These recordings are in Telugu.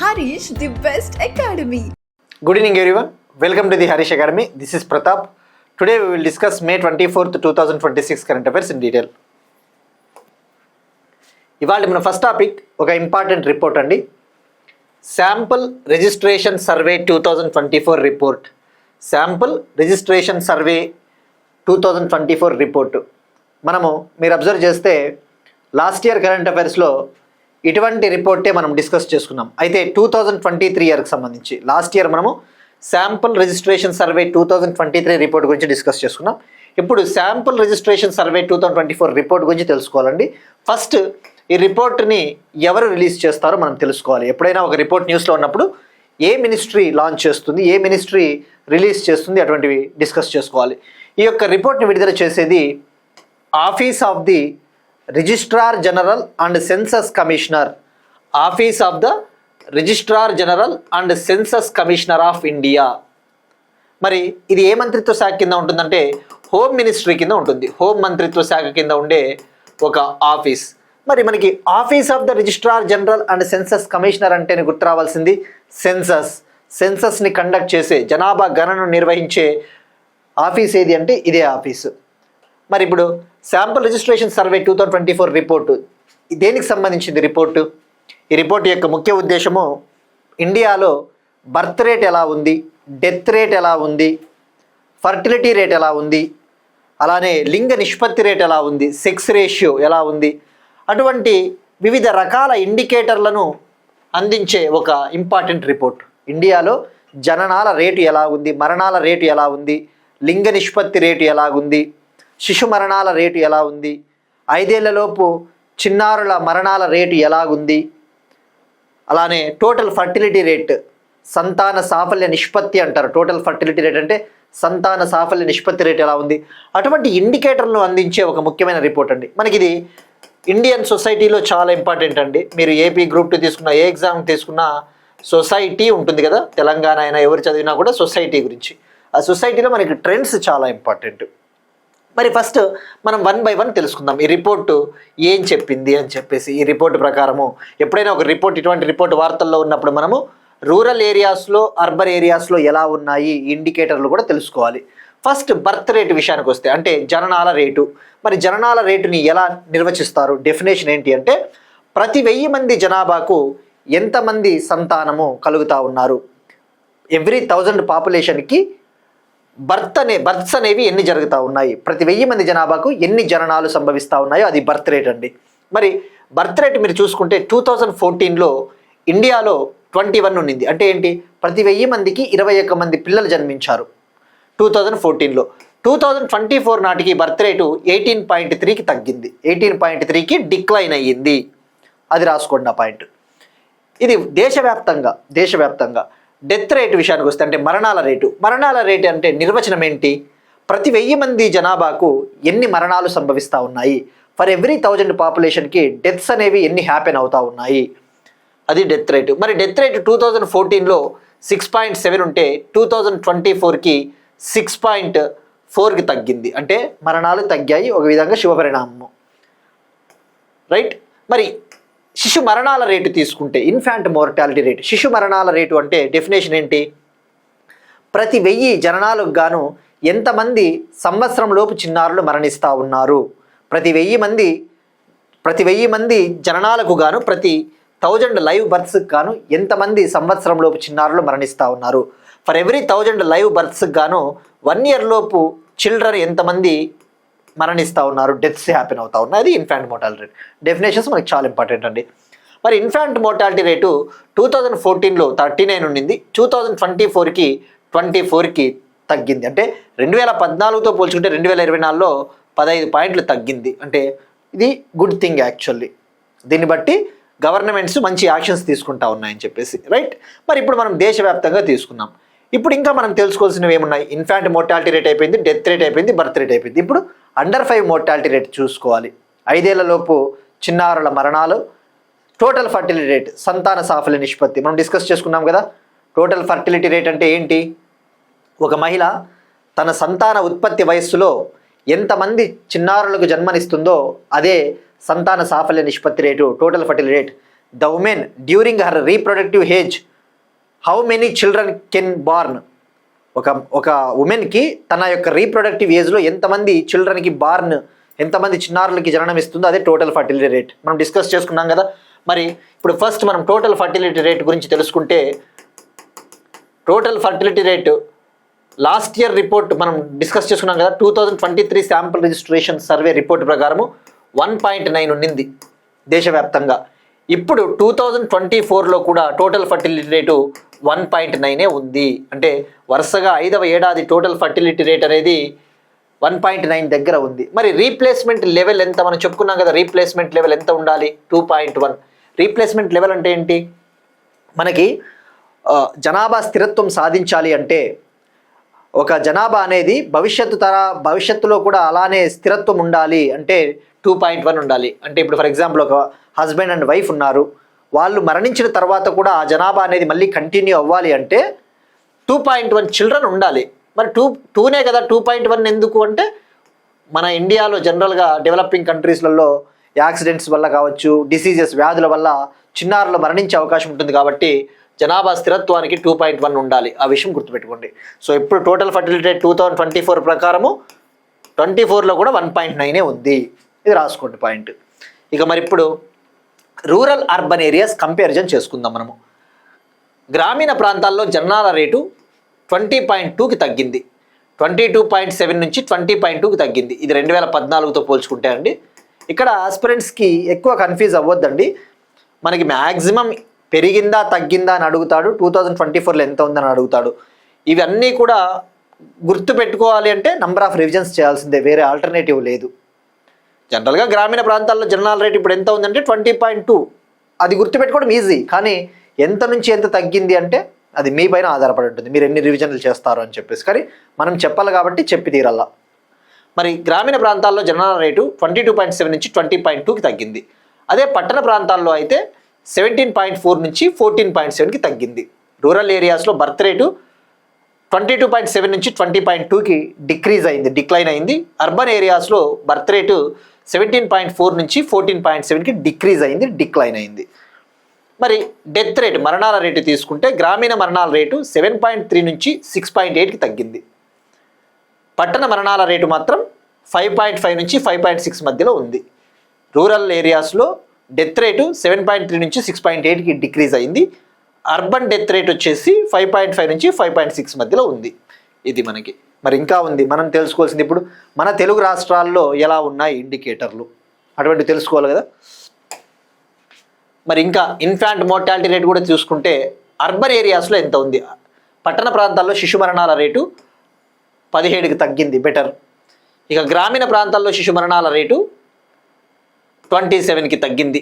Harish, the best academy. Good evening everyone. Welcome to the Harish Academy. This is Pratap. Today we will discuss May 24th, 2026 current affairs in detail. ఇవాళ మన ఫస్ట్ టాపిక్ ఒక ఇంపార్టెంట్ రిపోర్ట్ అండి. Sample registration survey 2024 report. Sample registration survey 2024 report. మీరు అబ్జర్వ్ చేస్తే లాస్ట్ ఇయర్ కరెంట్ అఫైర్స్లో ఇటువంటి రిపోర్టే మనం డిస్కస్ చేసుకున్నాం. అయితే 2023 ఇయర్కి సంబంధించి లాస్ట్ ఇయర్ మనము శాంపుల్ రిజిస్ట్రేషన్ సర్వే 2023 రిపోర్ట్ గురించి డిస్కస్ చేసుకున్నాం. ఇప్పుడు శాంపుల్ రిజిస్ట్రేషన్ సర్వే 2024 రిపోర్ట్ గురించి తెలుసుకోవాలండి. ఫస్ట్ ఈ రిపోర్ట్ని ఎవరు రిలీజ్ చేస్తారో మనం తెలుసుకోవాలి. ఎప్పుడైనా ఒక రిపోర్ట్ న్యూస్లో ఉన్నప్పుడు ఏ మినిస్ట్రీ లాంచ్ చేస్తుంది, ఏ మినిస్ట్రీ రిలీజ్ చేస్తుంది, అటువంటివి డిస్కస్ చేసుకోవాలి. ఈ యొక్క రిపోర్ట్ని విడుదల చేసేది office of the registrar general and census commissioner. Office of the registrar general and census commissioner of India. మరి ఇది ఏ మంత్రిత్వ శాఖ కింద ఉంటుందంటే హోమ్ మినిస్ట్రీ కింద ఉంటుంది. హోమ్ మంత్రిత్వ శాఖ కింద ఉండే ఒక ఆఫీస్. మరి మనకి office of the registrar general and census commissioner అంటేనే గుర్తు రావాల్సింది సెన్సస్ని కండక్ట్ చేసే, జనాభా గణనను నిర్వహించే ఆఫీస్ ఏది అంటే ఇదే ఆఫీసు. మరి ఇప్పుడు శాంపుల్ రిజిస్ట్రేషన్ సర్వే 2024 రిపోర్టు దేనికి సంబంధించింది రిపోర్టు? ఈ రిపోర్టు యొక్క ముఖ్య ఉద్దేశము ఇండియాలో బర్త్ రేట్ ఎలా ఉంది, డెత్ రేట్ ఎలా ఉంది, ఫర్టిలిటీ రేట్ ఎలా ఉంది, అలానే లింగ నిష్పత్తి రేట్ ఎలా ఉంది, సెక్స్ రేషియో ఎలా ఉంది, అటువంటి వివిధ రకాల ఇండికేటర్లను అందించే ఒక ఇంపార్టెంట్ రిపోర్ట్. ఇండియాలో జననాల రేటు ఎలా ఉంది, మరణాల రేటు ఎలా ఉంది, లింగ నిష్పత్తి రేటు ఎలాగుంది, శిశు మరణాల రేటు ఎలా ఉంది, 5 ఏళ్లలోపు చిన్నారుల మరణాల రేటు ఎలాగుంది, అలానే టోటల్ ఫర్టిలిటీ రేట్, సంతాన సాఫల్య నిష్పత్తి అంటారు. టోటల్ ఫర్టిలిటీ రేట్ అంటే సంతాన సాఫల్య నిష్పత్తి రేట్ ఎలా ఉంది, అటువంటి ఇండికేటర్లను అందించే ఒక ముఖ్యమైన రిపోర్ట్ అండి. మనకి ఇది ఇండియన్ సొసైటీలో చాలా ఇంపార్టెంట్ అండి. మీరు ఏపీ గ్రూప్ 2 తీసుకున్న, ఏ ఎగ్జామ్ తీసుకున్న సొసైటీ ఉంటుంది కదా, తెలంగాణ అయినా ఎవరు చదివినా కూడా సొసైటీ గురించి. ఆ సొసైటీలో మనకి ట్రెండ్స్ చాలా ఇంపార్టెంట్. మరి ఫస్ట్ మనం 1 by 1 తెలుసుకుందాం ఈ రిపోర్టు ఏం చెప్పింది అని చెప్పేసి. ఈ రిపోర్టు ప్రకారము ఎప్పుడైనా ఒక రిపోర్ట్, ఇటువంటి రిపోర్ట్ వార్తల్లో ఉన్నప్పుడు మనము రూరల్ ఏరియాస్లో, అర్బన్ ఏరియాస్లో ఎలా ఉన్నాయి ఇండికేటర్లు కూడా తెలుసుకోవాలి. ఫస్ట్ బర్త్ రేటు విషయానికి వస్తే, అంటే జననాల రేటు. మరి జననాల రేటుని ఎలా నిర్వచిస్తారు? డెఫినేషన్ ఏంటి అంటే ప్రతి 1000 మంది జనాభాకు ఎంతమంది సంతానము కలుగుతూ ఉన్నారు, ఎవ్రీ 1000 పాపులేషన్కి బర్త్స్ అనేవి ఎన్ని జరుగుతూ ఉన్నాయి, ప్రతి 1000 మంది జనాభాకు ఎన్ని జననాలు సంభవిస్తూ ఉన్నాయో అది బర్త్ రేట్ అండి. మరి బర్త్ రేట్ మీరు చూసుకుంటే 2014లో ఇండియాలో 21 ఉన్నింది. అంటే ఏంటి, ప్రతి 1000 మందికి 21 మంది పిల్లలు జన్మించారు 2014లో. 2024 నాటికి బర్త్ రేటు 18.3కి తగ్గింది, 18.3కి డిక్లైన్ అయ్యింది. అది రాసుకోండి ఆ పాయింట్. ఇది దేశవ్యాప్తంగా. డెత్ రేటు విషయానికి వస్తే, అంటే మరణాల రేటు అంటే నిర్వచనం ఏంటి? ప్రతి 1000 మంది జనాభాకు ఎన్ని మరణాలు సంభవిస్తూ ఉన్నాయి, ఫర్ ఎవ్రీ 1000 పాపులేషన్కి డెత్స్ అనేవి ఎన్ని హ్యాపెన్ అవుతూ ఉన్నాయి, అది డెత్ రేటు. మరి డెత్ రేటు 2014లో 6.7 ఉంటే 2024కి 6.4కి తగ్గింది. అంటే మరణాలు తగ్గాయి, ఒక విధంగా శుభపరిణామము, రైట్. మరి శిశు మరణాల రేటు తీసుకుంటే, ఇన్ఫాంట్ మోర్టాలిటీ రేటు. శిశు మరణాల రేటు అంటే డెఫినేషన్ ఏంటి? ప్రతి 1000 జననాలకు గాను ఎంతమంది సంవత్సరంలోపు చిన్నారులు మరణిస్తూ ఉన్నారు, ప్రతి 1000 మంది జననాలకు గాను, ప్రతి 1000 లైవ్ బర్త్స్కి గాను ఎంతమంది సంవత్సరంలోపు చిన్నారులు మరణిస్తూ ఉన్నారు, ఫర్ ఎవ్రీ 1000 లైవ్ బర్త్స్కి గాను 1 year లోపు చిల్డ్రన్ ఎంతమంది మరణిస్తూ ఉన్నారు, డెత్స్ హ్యాపెన్ అవుతూ ఉన్నాయి, అది ఇన్ఫాంట్ మోర్టాలిటీ రేట్. డెఫినేషన్స్ మనకి చాలా ఇంపార్టెంట్ అండి. మరి ఇన్ఫాంట్ మోర్టాలిటీ రేటు 2014లో 39 ఉండింది, 2024కి 24కి తగ్గింది. అంటే 2014తో పోల్చుకుంటే 2024లో 15 పాయింట్లు తగ్గింది. అంటే ఇది గుడ్ థింగ్ యాక్చువల్లీ. దీన్ని బట్టి గవర్నమెంట్స్ మంచి యాక్షన్స్ తీసుకుంటా ఉన్నాయని చెప్పేసి, రైట్. మరి ఇప్పుడు మనం దేశవ్యాప్తంగా తీసుకున్నాం. ఇప్పుడు ఇంకా మనం తెలుసుకోవాల్సినవి ఏమున్నాయి? ఇన్ఫాంట్ మోర్టాలిటీ రేట్ అయిపోయింది, డెత్ రేట్ అయిపోయింది, బర్త్ రేట్ అయిపోయింది. ఇప్పుడు అండర్ 5 మోర్టాలిటీ రేట్ చూసుకోవాలి. 5 ఏళ్లలోపు చిన్నారుల మరణాలు, టోటల్ ఫర్టిలిటీ రేట్, సంతాన సాఫల్య నిష్పత్తి మనం డిస్కస్ చేసుకున్నాం కదా. టోటల్ ఫర్టిలిటీ రేట్ అంటే ఏంటి? ఒక మహిళ తన సంతాన ఉత్పత్తి వయస్సులో ఎంతమంది చిన్నారులకు జన్మనిస్తుందో అదే సంతాన సాఫల్య నిష్పత్తి rate, total fertility rate. The women during her reproductive age how many children can born. ఒక ఉమెన్కి తన యొక్క రీప్రొడక్టివ్ ఏజ్లో ఎంతమంది చిల్డ్రన్కి బార్న్, ఎంతమంది చిన్నారులకి జననం ఇస్తుందో అదే టోటల్ ఫర్టిలిటీ రేట్. మనం డిస్కస్ చేసుకున్నాం కదా. మరి ఇప్పుడు ఫస్ట్ మనం టోటల్ ఫర్టిలిటీ రేట్ గురించి తెలుసుకుంటే, total fertility rate last year report మనం డిస్కస్ చేసుకున్నాం కదా. 2023 శాంపుల్ రిజిస్ట్రేషన్ సర్వే రిపోర్ట్ ప్రకారము 1.9 ఉండింది దేశవ్యాప్తంగా. ఇప్పుడు 2024లో కూడా టోటల్ ఫర్టిలిటీ రేటు 1.9 ఉంది. అంటే వరుసగా 5వ ఏడాది టోటల్ ఫర్టిలిటీ రేట్ అనేది 1.9 దగ్గర ఉంది. మరి రీప్లేస్మెంట్ లెవెల్ ఎంత? మనం చెప్పుకున్నాం కదా, రీప్లేస్మెంట్ లెవెల్ ఎంత ఉండాలి? 2.1. రీప్లేస్మెంట్ లెవెల్ అంటే ఏంటి? మనకి జనాభా స్థిరత్వం సాధించాలి అంటే ఒక జనాభా అనేది భవిష్యత్తులో కూడా అలానే స్థిరత్వం ఉండాలి అంటే 2.1 ఉండాలి. అంటే ఇప్పుడు ఫర్ ఎగ్జాంపుల్ ఒక హస్బెండ్ అండ్ వైఫ్ ఉన్నారు, వాళ్ళు మరణించిన తర్వాత కూడా ఆ జనాభా అనేది మళ్ళీ కంటిన్యూ అవ్వాలి అంటే 2.1 చిల్డ్రన్ ఉండాలి. మరి 2నే కదా, 2.1 ఎందుకు అంటే మన ఇండియాలో జనరల్గా డెవలపింగ్ కంట్రీస్లలో యాక్సిడెంట్స్ వల్ల కావచ్చు, డిసీజెస్ వ్యాధుల వల్ల చిన్నారులు మరణించే అవకాశం ఉంటుంది కాబట్టి జనాభా స్థిరత్వానికి 2.1 ఉండాలి. ఆ విషయం గుర్తుపెట్టుకోండి. సో ఇప్పుడు టోటల్ ఫర్టిలిటీ రేట్ 2024 ప్రకారము 24లో కూడా 1.9 ఉంది. ఇది రాసుకోండి పాయింట్. ఇక మరి ఇప్పుడు రూరల్ అర్బన్ ఏరియాస్ కంపారిజన్ చేసుకుందాం మనము. గ్రామీణ ప్రాంతాల్లో జననాల రేటు 20.2కి తగ్గింది. 22.7 నుంచి 20.2కి తగ్గింది. ఇది 2014తో పోల్చుకుంటే అండి. ఇక్కడ ఆస్పిరెంట్స్కి ఎక్కువ కన్ఫ్యూజ్ అవ్వద్దండి. మనకి మ్యాక్సిమం పెరిగిందా తగ్గిందా అని అడుగుతాడు, 2024లో ఎంత ఉందని అడుగుతాడు. ఇవన్నీ కూడా గుర్తు పెట్టుకోవాలి అంటే నంబర్ ఆఫ్ రివిజన్స్ చేయాల్సిందే, వేరే ఆల్టర్నేటివ్ లేదు. జనరల్గా గ్రామీణ ప్రాంతాల్లో జనరల్ రేట్ ఇప్పుడు ఎంత ఉందంటే 20.2. అది గుర్తుపెట్టుకోవడం ఈజీ, కానీ ఎంత నుంచి ఎంత తగ్గింది అంటే అది మీ పైన ఆధారపడి ఉంటుంది, మీరు ఎన్ని రివిజన్లు చేస్తారు అని చెప్పేసి. కానీ మనం చెప్పాలి కాబట్టి చెప్పి తీరల్లా. మరి గ్రామీణ ప్రాంతాల్లో జనరల్ రేటు 22.7 నుంచి 20.2కి తగ్గింది. అదే పట్టణ ప్రాంతాల్లో అయితే 17.4 నుంచి 14.7కి తగ్గింది. రూరల్ ఏరియాస్లో బర్త్ రేటు 22.7 నుంచి 20.2కి డిక్లైన్ అయింది. అర్బన్ ఏరియాస్లో బర్త్ రేటు 17.4 నుంచి 14.7కి డిక్లైన్ అయింది. మరి డెత్ రేటు, మరణాల రేటు తీసుకుంటే గ్రామీణ మరణాల రేటు 7.3 నుంచి 6.8కి తగ్గింది. పట్టణ మరణాల రేటు మాత్రం 5.5 నుంచి 5.6 మధ్యలో ఉంది. రూరల్ ఏరియాస్లో డెత్ రేటు 7.3 నుంచి 6.8కి డిక్రీజ్ అయింది. అర్బన్ డెత్ రేట్ వచ్చేసి 5.5 నుంచి 5.6 మధ్యలో ఉంది. ఇది మనకి మరి ఇంకా ఉంది మనం తెలుసుకోవాల్సింది. ఇప్పుడు మన తెలుగు రాష్ట్రాల్లో ఎలా ఉన్నాయి ఇండికేటర్లు, అటువంటి తెలుసుకోవాలి కదా. మరి ఇంకా ఇన్ఫాంట్ మోర్టాలిటీ రేట్ కూడా చూసుకుంటే అర్బన్ ఏరియాస్లో ఎంత ఉంది. పట్టణ ప్రాంతాల్లో శిశు మరణాల రేటు 17కి తగ్గింది, బెటర్. ఇక గ్రామీణ ప్రాంతాల్లో శిశు మరణాల రేటు 27కి తగ్గింది.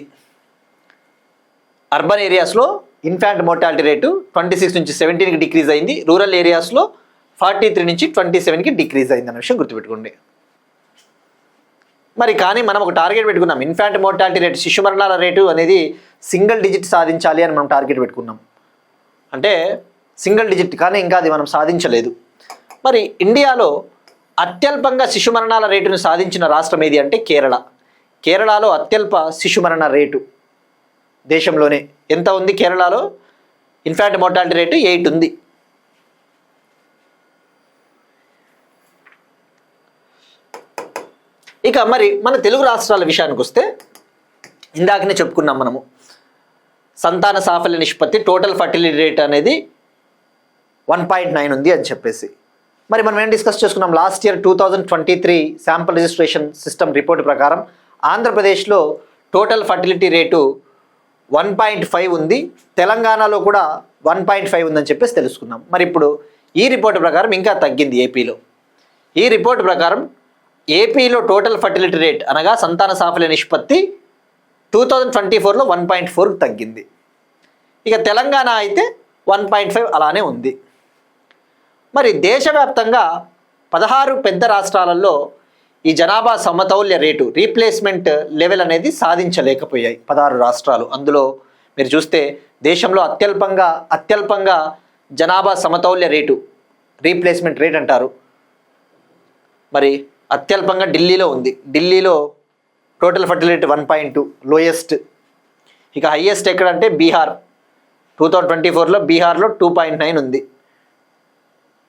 అర్బన్ ఏరియాస్లో ఇన్ఫాంట్ మోర్టాలిటీ రేటు 26 నుంచి 17కి డిక్రీజ్ అయింది. రూరల్ ఏరియాస్లో 43 నుంచి 27కి డిక్రీజ్ అయింది అన్న విషయం గుర్తుపెట్టుకోండి. మరి కానీ మనం ఒక టార్గెట్ పెట్టుకున్నాం, ఇన్ఫాంట్ మోర్టాలిటీ రేటు, శిశు మరణాల రేటు అనేది సింగిల్ డిజిట్ సాధించాలి అని మనం టార్గెట్ పెట్టుకున్నాం. అంటే సింగిల్ డిజిట్, కానీ ఇంకా అది మనం సాధించలేదు. మరి ఇండియాలో అత్యల్పంగా శిశు మరణాల రేటును సాధించిన రాష్ట్రం ఏది అంటే కేరళ. కేరళలో అత్యల్ప శిశు మరణ రేటు దేశంలోనే ఎంత ఉంది? కేరళలో ఇన్ఫాంట్ మోర్టాలిటీ రేటు 8 ఉంది. ఇక మరి మన తెలుగు రాష్ట్రాల విషయానికి వస్తే ఇందాకనే చెప్పుకున్నాం మనము, సంతాన సాఫల్య నిష్పత్తి టోటల్ ఫర్టిలిటీ రేట్ అనేది 1.9 ఉంది అని చెప్పేసి. మరి మనం ఏం డిస్కస్ చేసుకున్నాం, last year 2023 sample registration system report ప్రకారం ఆంధ్రప్రదేశ్లో టోటల్ ఫర్టిలిటీ రేటు 1.5 ఉంది, తెలంగాణలో కూడా 1.5 ఉందని చెప్పేసి తెలుసుకున్నాం. మరి ఇప్పుడు ఈ రిపోర్ట్ ప్రకారం ఇంకా తగ్గింది ఏపీలో. ఈ రిపోర్ట్ ప్రకారం ఏపీలో టోటల్ ఫర్టిలిటీ రేట్ అనగా సంతాన సాఫల్య నిష్పత్తి 2024లో 1.4కి తగ్గింది. ఇక తెలంగాణ అయితే 1.5 అలానే ఉంది. మరి దేశవ్యాప్తంగా 16 పెద్ద రాష్ట్రాలలో ఈ జనాభా సమతౌల్య రేటు, రీప్లేస్మెంట్ లెవెల్ అనేది సాధించలేకపోయాయి 16 రాష్ట్రాలు. అందులో మీరు చూస్తే దేశంలో అత్యల్పంగా జనాభా సమతౌల్య రేటు, రీప్లేస్మెంట్ రేట్ అంటారు, మరి అత్యల్పంగా ఢిల్లీలో ఉంది. ఢిల్లీలో టోటల్ ఫర్టిలిటీ 1.2 లోయెస్ట్. ఇక హైయెస్ట్ ఎక్కడంటే బీహార్. 2024లో బీహార్లో 2.9 ఉంది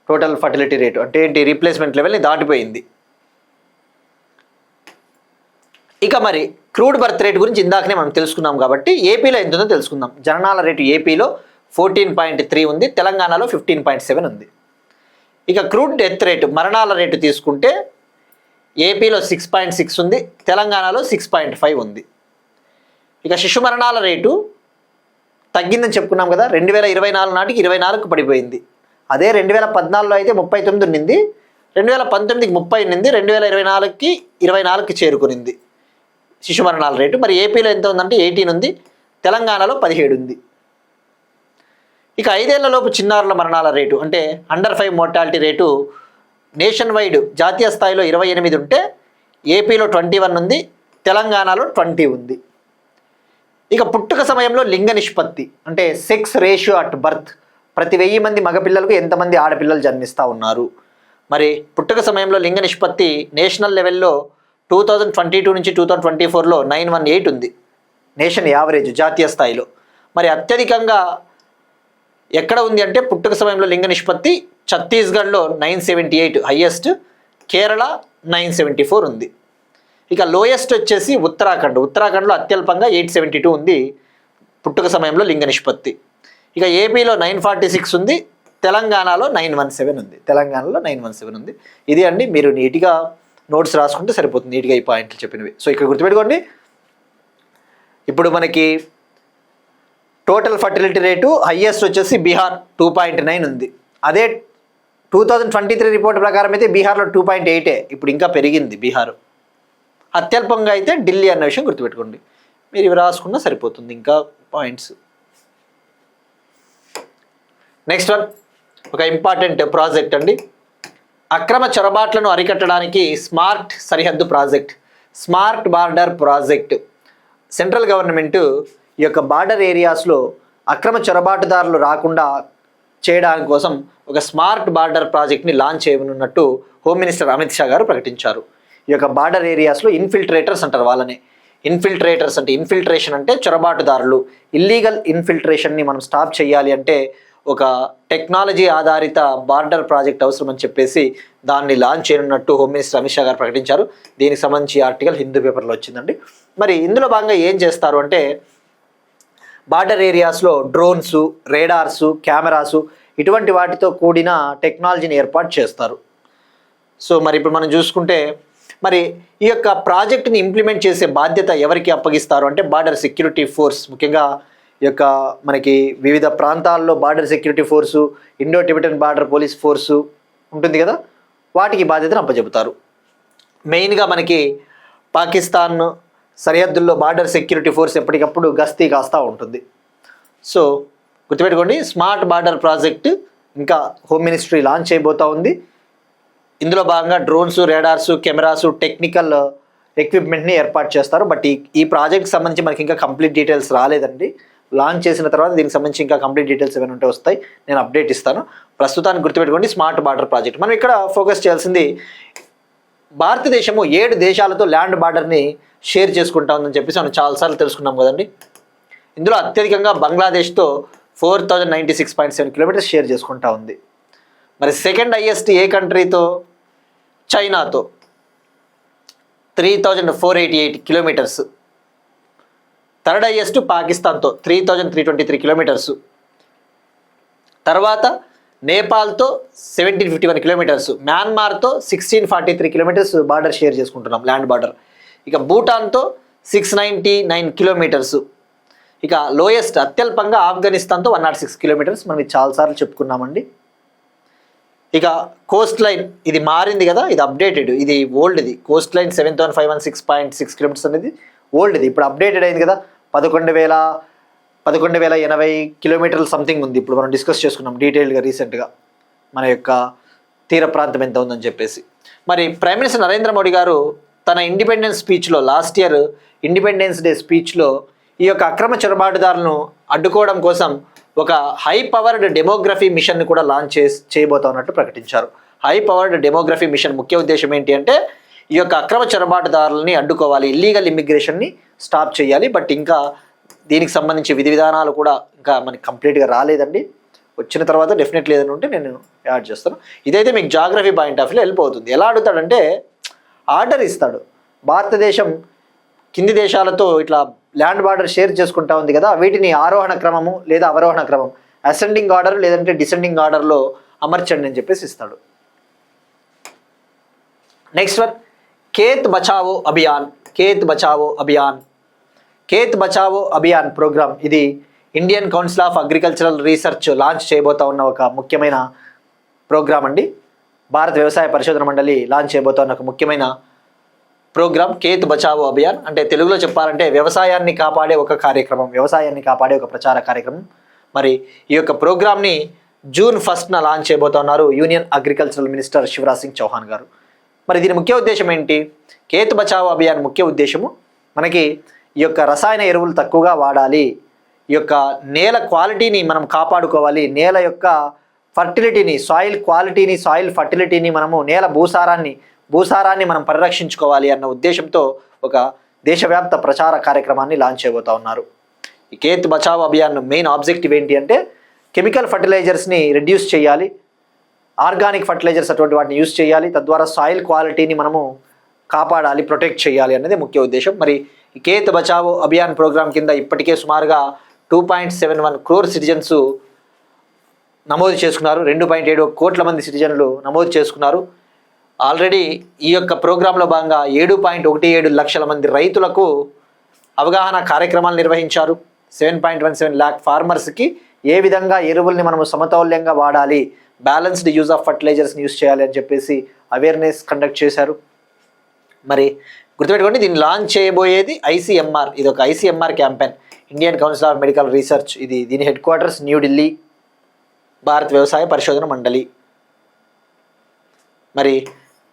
టోటల్ ఫర్టిలిటీ రేటు. అంటే ఏంటి, రీప్లేస్మెంట్ లెవెల్ని దాటిపోయింది. ఇక మరి క్రూడ్ బర్త్ రేట్ గురించి ఇందాకనే మనం తెలుసుకున్నాం కాబట్టి ఏపీలో ఎంత ఉందో తెలుసుకుందాం. జననాల రేటు ఏపీలో 14.3 ఉంది, తెలంగాణలో 15.7 ఉంది. ఇక క్రూడ్ డెత్ రేటు మరణాల రేటు తీసుకుంటే ఏపీలో 6.6 ఉంది, తెలంగాణలో 6.5 ఉంది. ఇక శిశు మరణాల రేటు తగ్గిందని చెప్పుకున్నాం కదా, 2024 నాటికి 24కు పడిపోయింది. అదే 2014లో అయితే 39 ఉన్నింది, 2019కి 30 ఉన్నింది, 2024కి 24కి చేరుకునింది శిశు మరణాల రేటు. మరి ఏపీలో ఎంత ఉందంటే 18 ఉంది, తెలంగాణలో 17 ఉంది. ఇక 5 ఏళ్లలోపు చిన్నారుల మరణాల రేటు అంటే under 5 mortality rate nation wide జాతీయ స్థాయిలో 28 ఉంటే ఏపీలో 21 ఉంది, తెలంగాణలో 20 ఉంది. ఇక పుట్టుక సమయంలో లింగ నిష్పత్తి అంటే సెక్స్ రేషియో అట్ బర్త్, ప్రతి 1000 మంది మగపిల్లలకు ఎంతమంది ఆడపిల్లలు జన్మిస్తూ ఉన్నారు. మరి పుట్టుక సమయంలో లింగ నిష్పత్తి నేషనల్ లెవెల్లో 2022 నుంచి 2024లో 918 ఉంది, నేషన్ యావరేజ్ జాతీయ స్థాయిలో. మరి అత్యధికంగా ఎక్కడ ఉంది అంటే పుట్టుక సమయంలో లింగ నిష్పత్తి ఛత్తీస్గఢ్లో 978 హైయెస్ట్, కేరళ 974 ఉంది. ఇక లోయెస్ట్ వచ్చేసి ఉత్తరాఖండ్లో అత్యల్పంగా 872 ఉంది పుట్టుక సమయంలో లింగ నిష్పత్తి. ఇక ఏపీలో 946 ఉంది, తెలంగాణలో 917 ఉంది. ఇది అండి, మీరు నీట్గా నోట్స్ రాసుకుంటే సరిపోతుంది, నీట్గా ఈ పాయింట్లు చెప్పినవి. సో ఇక్కడ గుర్తుపెట్టుకోండి, ఇప్పుడు మనకి టోటల్ ఫర్టిలిటీ రేటు హైయెస్ట్ వచ్చేసి బీహార్ 2.9 ఉంది. అదే 2023 రిపోర్ట్ ప్రకారం అయితే బీహార్లో 2.8, ఇప్పుడు ఇంకా పెరిగింది బీహార్. అత్యల్పంగా అయితే ఢిల్లీ అన్న విషయం గుర్తుపెట్టుకోండి, మీరు ఇవి రాసుకున్నా సరిపోతుంది ఇంకా పాయింట్స్. నెక్స్ట్ వన్, ఒక ఇంపార్టెంట్ ప్రాజెక్ట్ అండి, అక్రమ చొరబాట్లను అరికట్టడానికి స్మార్ట్ సరిహద్దు project, smart border project. Central government ఈ యొక్క బార్డర్ ఏరియాస్లో అక్రమ చొరబాటుదారులు రాకుండా చేయడానికి కోసం ఒక స్మార్ట్ బార్డర్ ప్రాజెక్ట్ని లాంచ్ చేయనున్నట్టు హోమ్ మినిస్టర్ అమిత్ షా గారు ప్రకటించారు. ఈ యొక్క బార్డర్ ఏరియాస్లో ఇన్ఫిల్ట్రేటర్స్ అంటారు వాళ్ళని. ఇన్ఫిల్ట్రేటర్స్ అంటే ఇన్ఫిల్ట్రేషన్ అంటే చొరబాటుదారులు. ఇల్లీగల్ ఇన్ఫిల్ట్రేషన్ని మనం స్టాప్ చేయాలి అంటే ఒక టెక్నాలజీ ఆధారిత బార్డర్ ప్రాజెక్ట్ అవసరం అని చెప్పేసి దాన్ని లాంచ్ చేయనున్నట్టు హోమ్ మినిస్టర్ అమిత్ షా గారు ప్రకటించారు. దీనికి సంబంధించి ఆర్టికల్ హిందూ పేపర్లో వచ్చిందండి. మరి ఇందులో భాగంగా ఏం చేస్తారు అంటే బార్డర్ ఏరియాస్లో డ్రోన్స్, రేడార్సు, కెమెరాసు ఇటువంటి వాటితో కూడిన టెక్నాలజీని ఏర్పాటు చేస్తారు. సో మరి ఇప్పుడు మనం చూసుకుంటే మరి ఈ యొక్క ప్రాజెక్ట్ని ఇంప్లిమెంట్ చేసే బాధ్యత ఎవరికి అప్పగిస్తారు అంటే బార్డర్ సెక్యూరిటీ ఫోర్స్. ముఖ్యంగా ఈ యొక్క మనకి వివిధ ప్రాంతాల్లో border security force, Indo Tibetan border police force ఉంటుంది కదా, వాటికి బాధ్యతను అప్పచెబుతారు. మెయిన్గా మనకి పాకిస్తాన్ సరిహద్దుల్లో బార్డర్ సెక్యూరిటీ ఫోర్స్ ఎప్పటికప్పుడు గస్తీ కాస్తూ ఉంటుంది. సో గుర్తుపెట్టుకోండి, స్మార్ట్ బార్డర్ ప్రాజెక్ట్ ఇంకా హోమ్ మినిస్ట్రీ లాంచ్ చేయబోతూ ఉంది. ఇందులో భాగంగా డ్రోన్స్, రేడార్సు, కెమెరాసు, టెక్నికల్ ఎక్విప్మెంట్ని ఏర్పాటు చేస్తారు. బట్ ఈ ప్రాజెక్ట్కి సంబంధించి మనకి ఇంకా కంప్లీట్ డీటెయిల్స్ రాలేదండి. లాంచ్ చేసిన తర్వాత దీనికి సంబంధించి ఇంకా కంప్లీట్ డీటెయిల్స్ ఏమైనా ఉంటే వస్తాయి, నేను అప్డేట్ ఇస్తాను. ప్రస్తుతానికి గుర్తుపెట్టుకోండి స్మార్ట్ బార్డర్ ప్రాజెక్ట్. మనం ఇక్కడ ఫోకస్ చేయాల్సింది భారతదేశము 7 దేశాలతో ల్యాండ్ బార్డర్ని షేర్ చేసుకుంటా ఉందని చెప్పేసి మనం చాలాసార్లు తెలుసుకున్నాం కదండి. ఇందులో అత్యధికంగా బంగ్లాదేశ్తో 4096.7 కిలోమీటర్స్ షేర్ చేసుకుంటా ఉంది. మరి సెకండ్ హైయెస్ట్ ఏ కంట్రీతో? చైనాతో 3488 కిలోమీటర్స్. థర్డ్ హైయెస్ట్ పాకిస్తాన్తో 3323 కిలోమీటర్స్. తర్వాత నేపాల్తో 1751 కిలోమీటర్స్, మ్యాన్మార్తో 1643 కిలోమీటర్స్ బార్డర్ షేర్ చేసుకుంటున్నాం ల్యాండ్ బార్డర్. ఇక భూటాన్తో 699 కిలోమీటర్స్. ఇక లోయెస్ట్ అత్యల్పంగా ఆఫ్ఘనిస్తాన్తో 106 కిలోమీటర్స్. మనం ఇది చాలాసార్లు చెప్పుకున్నామండి. ఇక కోస్ట్ లైన్ ఇది మారింది కదా, ఇది అప్డేటెడ్, ఇది ఓల్డ్ది. కోస్ట్ లైన్ 7516.6 కిలోమీటర్స్ అనేది ఓల్డ్ది, ఇప్పుడు అప్డేటెడ్ అయింది కదా, 11,080 కిలోమీటర్లు సంథింగ్ ఉంది. ఇప్పుడు మనం డిస్కస్ చేసుకున్నాం డీటెయిల్గా రీసెంట్గా మన యొక్క తీర ప్రాంతం ఎంత ఉందని చెప్పేసి. మరి ప్రైమ్ మినిస్టర్ నరేంద్ర మోడీ గారు తన ఇండిపెండెన్స్ స్పీచ్లో, లాస్ట్ ఇయర్ ఇండిపెండెన్స్ డే స్పీచ్లో ఈ యొక్క అక్రమ చొరబాటుదారులను అడ్డుకోవడం కోసం ఒక హై పవర్డ్ డెమోగ్రఫీ మిషన్ని కూడా లాంచ్ చేయబోతా ఉన్నట్టు ప్రకటించారు. హై పవర్డ్ డెమోగ్రఫీ మిషన్ ముఖ్య ఉద్దేశం ఏంటి అంటే ఈ యొక్క అక్రమ చొరబాటుదారులని అడ్డుకోవాలి, ఇల్లీగల్ ఇమ్మిగ్రేషన్ని స్టాప్ చేయాలి. బట్ ఇంకా దీనికి సంబంధించి విధి విధానాలు కూడా ఇంకా మనకి కంప్లీట్గా రాలేదండి. వచ్చిన తర్వాత డెఫినెట్లీ ఏదైనా ఉంటే నేను యాడ్ చేస్తాను. ఇదైతే మీకు జాగ్రఫీ పాయింట్ ఆఫ్ వ్యూలో వెళ్ళిపోతుంది. ఎలా అడుగుతాడంటే ఆర్డర్ ఇస్తాడు. భారతదేశం కింది దేశాలతో ఇట్లా ల్యాండ్ బార్డర్ షేర్ చేసుకుంటా ఉంది కదా, వీటిని ఆరోహణ క్రమము లేదా అవరోహణ క్రమం, అసెండింగ్ ఆర్డర్ లేదంటే డిసెండింగ్ ఆర్డర్లో అమర్చండి అని చెప్పేసి ఇస్తాడు. Next one, ఖేత్ Bachao Abhiyan. ఖేత్ Bachao Abhiyan, ఖేత్ Bachao Abhiyan programme ఇది Indian council of agricultural research launch చేయబోతా ఉన్న ఒక ముఖ్యమైన ప్రోగ్రామ్ అండి. భారత వ్యవసాయ పరిశోధన మండలి లాంచ్ చేయబోతున్న ఒక ముఖ్యమైన ప్రోగ్రామ్ ఖేత్ బచావో అభియాన్. అంటే తెలుగులో చెప్పాలంటే వ్యవసాయాన్ని కాపాడే ఒక కార్యక్రమం, వ్యవసాయాన్ని కాపాడే ఒక ప్రచార కార్యక్రమం. మరి ఈ యొక్క ప్రోగ్రామ్ని జూన్ 1న లాంచ్ చేయబోతున్నారు union agricultural minister Shivraj Singh Chouhan garu. మరి దీని ముఖ్య ఉద్దేశం ఏంటి? ఖేత్ బచావో అభియాన్ ముఖ్య ఉద్దేశము మనకి ఈ యొక్క రసాయన ఎరువులు తక్కువగా వాడాలి, ఈ యొక్క నేల క్వాలిటీని మనం కాపాడుకోవాలి, నేల యొక్క ఫర్టిలిటీని, సాయిల్ క్వాలిటీని, సాయిల్ ఫర్టిలిటీని మనము, నేల భూసారాన్ని మనం పరిరక్షించుకోవాలి అన్న ఉద్దేశంతో ఒక దేశవ్యాప్త ప్రచార కార్యక్రమాన్ని లాంచ్ చేయబోతా ఉన్నారు. ఈ ఖేత్ బచావో అభియాన్ మెయిన్ ఆబ్జెక్టివ్ ఏంటి అంటే కెమికల్ ఫర్టిలైజర్స్ని రెడ్యూస్ చేయాలి, ఆర్గానిక్ ఫర్టిలైజర్స్ అటువంటి వాటిని యూజ్ చేయాలి, తద్వారా సాయిల్ క్వాలిటీని మనము కాపాడాలి, ప్రొటెక్ట్ చేయాలి అన్నది ముఖ్య ఉద్దేశం. మరి ఈ ఖేత్ బచావో అభియాన్ ప్రోగ్రాం కింద ఇప్పటికే సుమారుగా 2.71 crore సిటిజన్స్ నమోదు చేసుకున్నారు. 2.7 కోట్ల మంది సిటిజన్లు నమోదు చేసుకున్నారు. ఆల్రెడీ ఈ యొక్క ప్రోగ్రాంలో భాగంగా 7.17 లక్షల మంది రైతులకు అవగాహన కార్యక్రమాలు నిర్వహించారు. 7.17 lakh ఫార్మర్స్కి ఏ విధంగా ఎరువుల్ని మనము సమతౌల్యంగా వాడాలి, బ్యాలెన్స్డ్ యూజ్ ఆఫ్ ఫర్టిలైజర్స్ని యూజ్ చేయాలి అని చెప్పేసి అవేర్నెస్ కండక్ట్ చేశారు. మరి గుర్తుపెట్టుకోండి, దీన్ని లాంచ్ చేయబోయేది ఐసీఎంఆర్. ఇది ఒక ICMR campaign, Indian council of medical research. దీని హెడ్ క్వార్టర్స్ న్యూఢిల్లీ, భారత వ్యవసాయ పరిశోధన మండలి. మరి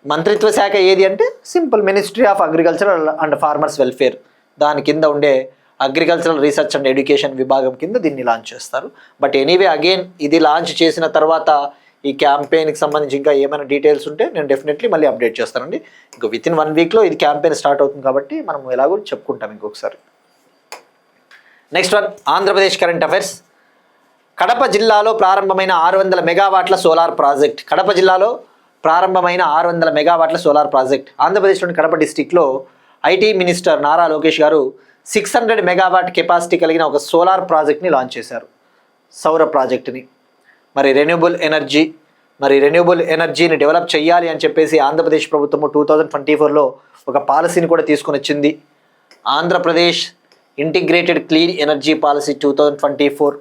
మంత్రిత్వ శాఖ ఏది అంటే simple, ministry of agricultural and farmers welfare. దాని కింద ఉండే అగ్రికల్చరల్ రీసెర్చ్ అండ్ ఎడ్యుకేషన్ విభాగం కింద దీన్ని లాంచ్ చేస్తారు. బట్ ఎనీవే అగైన్ ఇది లాంచ్ చేసిన తర్వాత ఈ క్యాంపెయిన్కి సంబంధించి ఇంకా ఏమైనా డీటెయిల్స్ ఉంటే నేను డెఫినెట్లీ మళ్ళీ అప్డేట్ చేస్తానండి. ఇంకా వితిన్ 1 weekలో ఇది క్యాంపెయిన్ స్టార్ట్ అవుతుంది కాబట్టి మనం ఎలాగో చెప్పుకుంటాం ఇంకొకసారి. Next one, Andhra Pradesh current affairs. Kadapa జిల్లాలో ప్రారంభమైన 600 మెగావాట్ల సోలార్ ప్రాజెక్ట్. కడప జిల్లాలో ప్రారంభమైన 600 మెగావాట్ల సోలార్ ప్రాజెక్ట్. ఆంధ్రప్రదేశ్లోని కడప డిస్టిక్లో ఐటీ మినిస్టర్ నారా లోకేష్ గారు 600 మెగావాట్ కెపాసిటీ కలిగిన ఒక సోలార్ ప్రాజెక్ట్ని లాంచ్ చేశారు, సౌర ప్రాజెక్టుని. మరి రెన్యూబుల్ ఎనర్జీని డెవలప్ చేయాలి అని చెప్పేసి ఆంధ్రప్రదేశ్ ప్రభుత్వము 2024లో ఒక పాలసీని కూడా తీసుకొని వచ్చింది. Andhra Pradesh integrated clean energy policy 2024.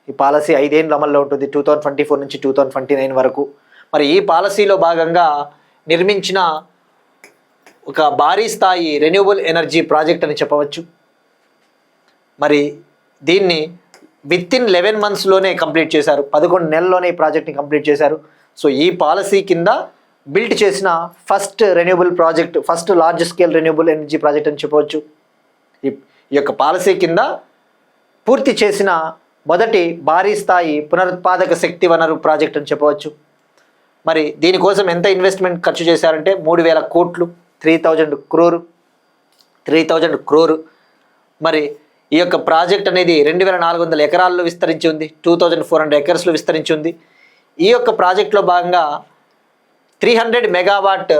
ఈ పాలసీ 5 ఏళ్ళు అమల్లో ఉంటుంది, 2024 నుంచి 2029 వరకు. మరి ఈ పాలసీలో భాగంగా నిర్మించిన ఒక భారీ స్థాయి రెన్యూబుల్ ఎనర్జీ ప్రాజెక్ట్ అని చెప్పవచ్చు. మరి దీన్ని వితిన్ 11 monthsలోనే కంప్లీట్ చేశారు, 11 నెలల్లోనే ఈ ప్రాజెక్ట్ని కంప్లీట్ చేశారు. సో ఈ పాలసీ కింద బిల్డ్ చేసిన first renewable project, first large scale renewable energy project అని చెప్పవచ్చు. ఈ యొక్క పాలసీ కింద పూర్తి చేసిన మొదటి భారీ స్థాయి పునరుత్పాదక శక్తి వనరు ప్రాజెక్ట్ అని చెప్పవచ్చు. మరి దీనికోసం ఎంత ఇన్వెస్ట్మెంట్ ఖర్చు చేశారంటే 3,000 కోట్లు, 3,000 crore. మరి ఈ యొక్క ప్రాజెక్ట్ అనేది 2,400 ఎకరాల్లో విస్తరించి ఉంది, 2,400 acresలో విస్తరించి ఉంది. ఈ యొక్క ప్రాజెక్టులో భాగంగా 300 మెగావాట్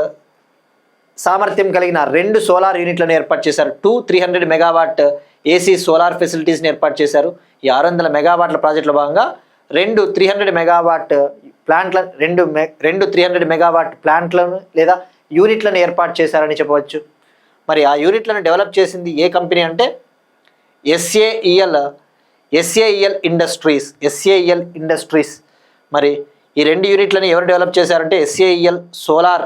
సామర్థ్యం కలిగిన 2 సోలార్ యూనిట్లను ఏర్పాటు చేశారు. 300 మెగావాట్ ఏసీ సోలార్ ఫెసిలిటీస్ని ఏర్పాటు చేశారు. ఈ 600 మెగావాట్ల ప్రాజెక్టులో భాగంగా 300 మెగావాట్ ప్లాంట్ల 300 మెగావాట్ ప్లాంట్లను లేదా యూనిట్లను ఏర్పాటు చేశారని చెప్పవచ్చు. మరి ఆ యూనిట్లను డెవలప్ చేసింది ఏ కంపెనీ అంటే ఎస్ఏఈఎల్ ఇండస్ట్రీస్. మరి ఈ 2 యూనిట్లను ఎవరు డెవలప్ చేశారంటే ఎస్ఏఈఎల్ సోలార్